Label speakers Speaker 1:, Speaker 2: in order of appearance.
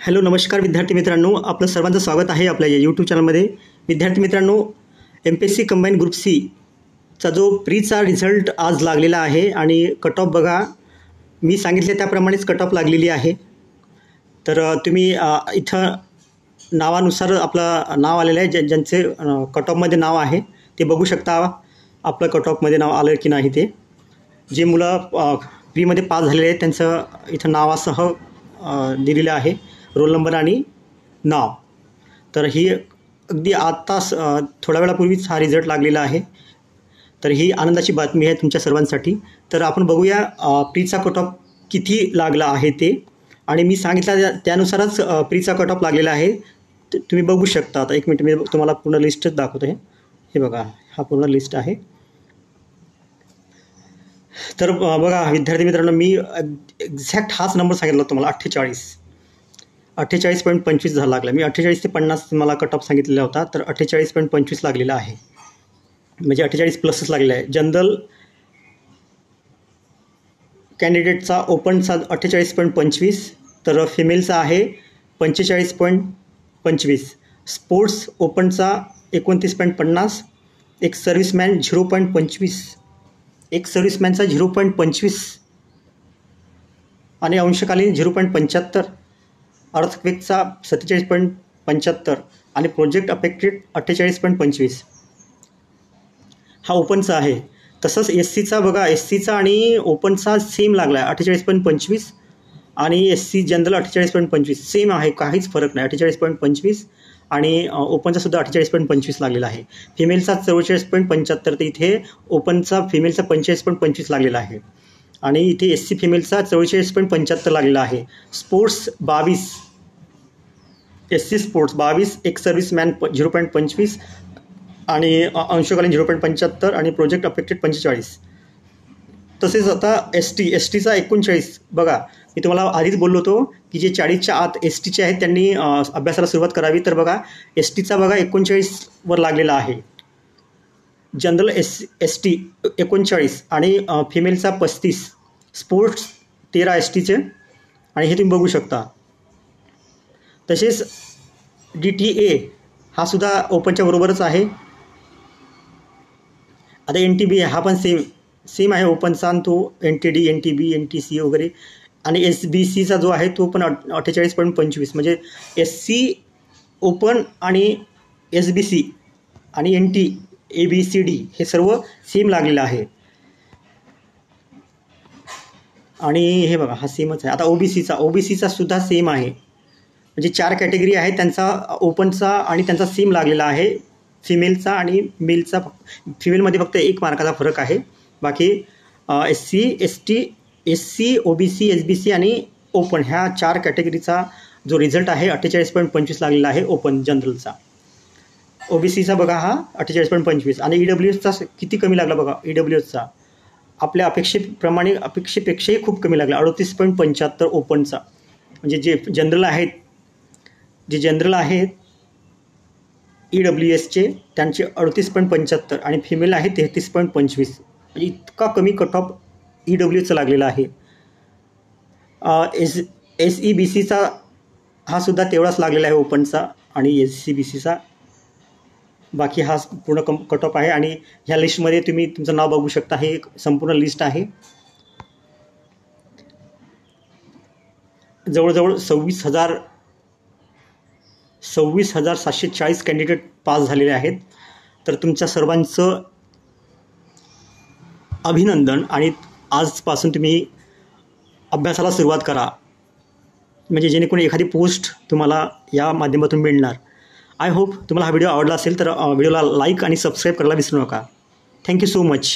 Speaker 1: Hello नमस्कार विद्यार्थी मित्रांनो, आपलं सर्वांचं स्वागत आहे आपल्या या यूट्यूब चॅनलमध्ये. विद्यार्थी मित्रांनो, MPSC कंबाईन ग्रुप सी चा जो प्रीचा रिझल्ट आज लागलेला आहे आणि कट ऑफ बघा, मी सांगितले त्याप्रमाणेच कट ऑफ लागलेली आहे. तर तुम्ही इथं नावानुसार आपलं नाव आलेलं आहे, ज्यांचे कट ऑफमध्ये नाव आहे ते बघू शकता. आपलं कट ऑफमध्ये नाव आलं की नाही ते. जे मुलं प्रीमध्ये पास झालेले आहेत त्यांचं इथं नावासह दिलेलं आहे, रोल नंबर आणि नाव. तर ही अगदी आत्ताच थोड्या वेळापूर्वीच हा रिझल्ट लागलेला आहे. तर ही आनंदाची बातमी आहे तुमच्या सर्वांसाठी. तर आपण बघूया प्रीचा कट ऑफ किती लागला आहे ते. आणि मी सांगितलं त्यानुसारच प्रीचा कट ऑफ लागलेला आहे. तुम्ही बघू शकता. आता एक मिनिट, मी तुम्हाला पूर्ण लिस्टच दाखवतो. हे बघा, हा पूर्ण लिस्ट आहे. तर बघा विद्यार्थी मित्रांनो, मी एक्झॅक्ट हाच नंबर सांगितला तुम्हाला, 48.25 झाला लागला. मी 48 ते 50 मला कट ऑफ सांगितलेला होता, तर 48.25 लागलेला आहे, म्हणजे 48 प्लसच लागलेला आहे. जनरल कॅन्डिडेटचा ओपनचा 48.25, तर फिमेलचा आहे 45.25. स्पोर्ट्स ओपनचा 29.50. एक सर्व्हिसमॅन 0.25, एक सर्व्हिसमॅनचा 0.25 आणि अंशकालीन 0.75. अर्थक्वेकचा 47.75 आणि प्रोजेक्ट अफेक्टेड 48.25. हा ओपनचा आहे. तसंच SCचा बघा, SCचा आणि ओपनचा सेम लागला आहे 48.25 आणि SC जनरल 48.25 सेम आहे, काहीच फरक नाही. 48.25 आणि ओपनचा सुद्धा 48.25 लागलेला आहे. फिमेलचा 44.75, तर इथे ओपनचा फिमेलचा 45.25 लागलेला आहे आणि इथे SC फिमेलचा 44.75 लागलेला आहे. स्पोर्ट्स 22, SC स्पोर्ट्स 22, एक सर्व्हिसमॅन 0.25 आणि अंशकालीन 0.75 आणि प्रोजेक्ट अफेक्टेड 45. तसेच आता STचा 39. बघा, मी तुम्हाला आधीच बोललो होतो की जे 40च्या आत STचे आहेत त्यांनी अभ्यासाला सुरुवात करावी. तर बघा, STचा बघा 39वर लागलेला आहे. जनरल ST 39 आणि फिमेलचा 35. स्पोर्ट्स 13 STचे आणि हे तुम्ही बघू शकता. तसेच DTA हा सुद्धा ओपनच्या बरोबरच आहे. आता NTB हा पण सेम आहे ओपनचा, आणि तो NTD, NTB, NTC वगैरे. आणि SBCचा जो आहे तो पण 48.25, म्हणजे SC ओपन आणि SBC आणि NT ABCD हे सर्व सेम लागलेलं आहे. आणि हे बघा, हा सेमच आहे. आता OBCचा सुद्धा सेम आहे, म्हणजे 4 कॅटेगरी आहे त्यांचा ओपनचा आणि त्यांचा सेम लागलेला आहे. फिमेलचा आणि मेलचा, फिमेलमध्ये फक्त 1 मार्काचा फरक आहे. बाकी SC, ST, SC, OBC, SBC आणि ओपन ह्या 4 कॅटेगरीचा जो रिझल्ट आहे 48.25 लागलेला आहे ओपन जनरलचा. OBCचा बघा हा 48.25 आणि EWSचा किती कमी लागला बघा. EWSचा आपल्या अपेक्षेपेक्षाही खूप कमी लागला, 38.75 ओपनचा. म्हणजे जे जनरल आहेत EWSचे त्यांचे 38.75 आणि फिमेल आहे 33.25. म्हणजे इतका कमी कट ऑफ EWSचा लागलेला आहे. SEBCचा हा सुद्धा तेवढाच लागलेला आहे ओपनचा आणि SCBCचा. बाकी हा पूर्ण कट ऑफ आहे. आणि ह्या लिस्टमध्ये तुम्ही तुमचं नाव बघू शकता. हे एक संपूर्ण लिस्ट आहे. जवळजवळ 26,740 कॅन्डिडेट पास झालेले आहेत. तर तुमच्या सर्वांचं अभिनंदन. आणि आजपासून तुम्ही अभ्यासाला सुरुवात करा, म्हणजे जेणेकरून एखादी पोस्ट तुम्हाला या माध्यमातून मिळणार. आय होप तुम्हाला हा व्हिडिओ आवडला असेल तर व्हिडिओला लाईक आणि सबस्क्राईब करायला विसरू नका. Thank you so much.